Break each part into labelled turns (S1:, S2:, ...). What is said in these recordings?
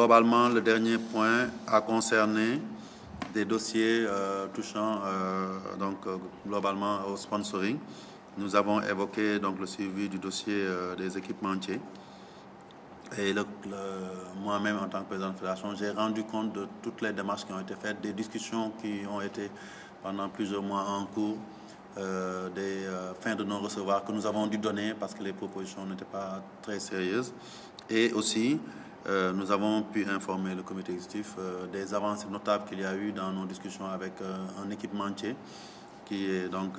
S1: Globalement, le dernier point a concerné des dossiers touchant globalement au sponsoring. Nous avons évoqué donc le suivi du dossier des équipementiers. Et moi-même, en tant que président de la fédération, j'ai rendu compte de toutes les démarches qui ont été faites, des discussions qui ont été pendant plusieurs mois en cours, des fins de non-recevoir que nous avons dû donner parce que les propositions n'étaient pas très sérieuses. Et aussi, nous avons pu informer le comité exécutif des avancées notables qu'il y a eu dans nos discussions avec un équipementier qui est donc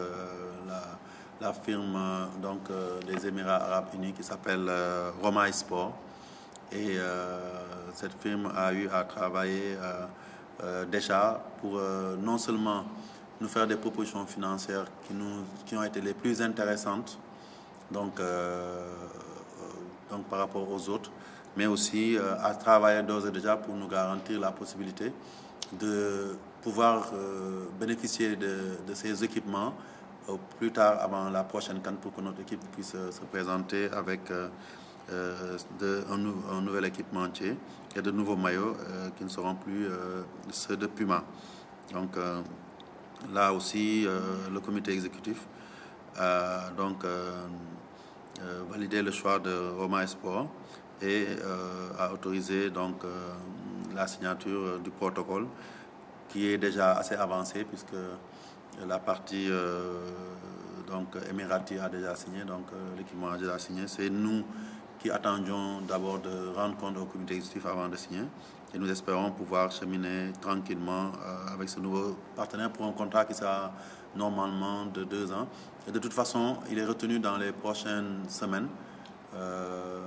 S1: la firme des Émirats Arabes Unis qui s'appelle Roma Sport. Et cette firme a eu à travailler déjà pour non seulement nous faire des propositions financières qui ont été les plus intéressantes donc par rapport aux autres, mais aussi à travailler d'ores et déjà pour nous garantir la possibilité de pouvoir bénéficier de ces équipements plus tard avant la prochaine CAN pour que notre équipe puisse se présenter avec un nouvel équipementier et de nouveaux maillots qui ne seront plus ceux de Puma. Donc là aussi, le comité exécutif a validé le choix de Roma Sport et a autorisé donc la signature du protocole qui est déjà assez avancé puisque la partie émirati a déjà signé, donc l'équipement a déjà signé. C'est nous qui attendions d'abord de rendre compte au comité exécutif avant de signer et nous espérons pouvoir cheminer tranquillement avec ce nouveau partenaire pour un contrat qui sera normalement de 2 ans. Et de toute façon, il est retenu dans les prochaines semaines,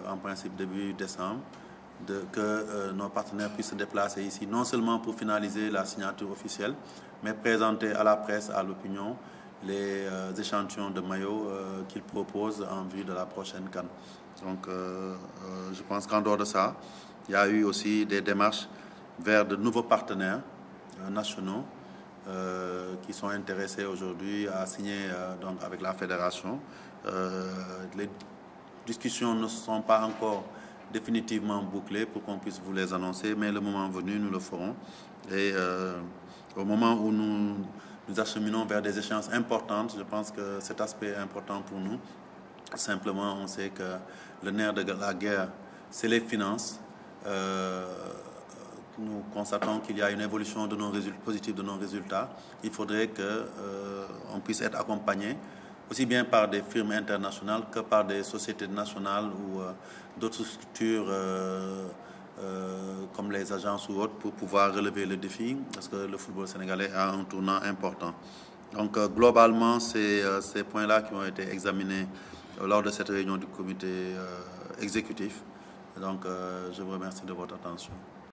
S1: en principe début décembre, que nos partenaires puissent se déplacer ici, non seulement pour finaliser la signature officielle, mais présenter à la presse, à l'opinion, les échantillons de maillots qu'ils proposent en vue de la prochaine CAN. Donc je pense qu'en dehors de ça, il y a eu aussi des démarches vers de nouveaux partenaires nationaux qui sont intéressés aujourd'hui à signer avec la fédération. Les discussions ne sont pas encore définitivement bouclées pour qu'on puisse vous les annoncer, mais le moment venu, nous le ferons. Et au moment où nous acheminons vers des échéances importantes, je pense que cet aspect est important pour nous. Simplement, on sait que le nerf de la guerre, c'est les finances. Nous constatons qu'il y a une évolution de nos résultats, positive de nos résultats. Il faudrait qu'on puisse être accompagné aussi bien par des firmes internationales que par des sociétés nationales ou d'autres structures comme les agences ou autres pour pouvoir relever le défi parce que le football sénégalais a un tournant important. Donc globalement, c'est ces points-là qui ont été examinés lors de cette réunion du comité exécutif. Donc je vous remercie de votre attention.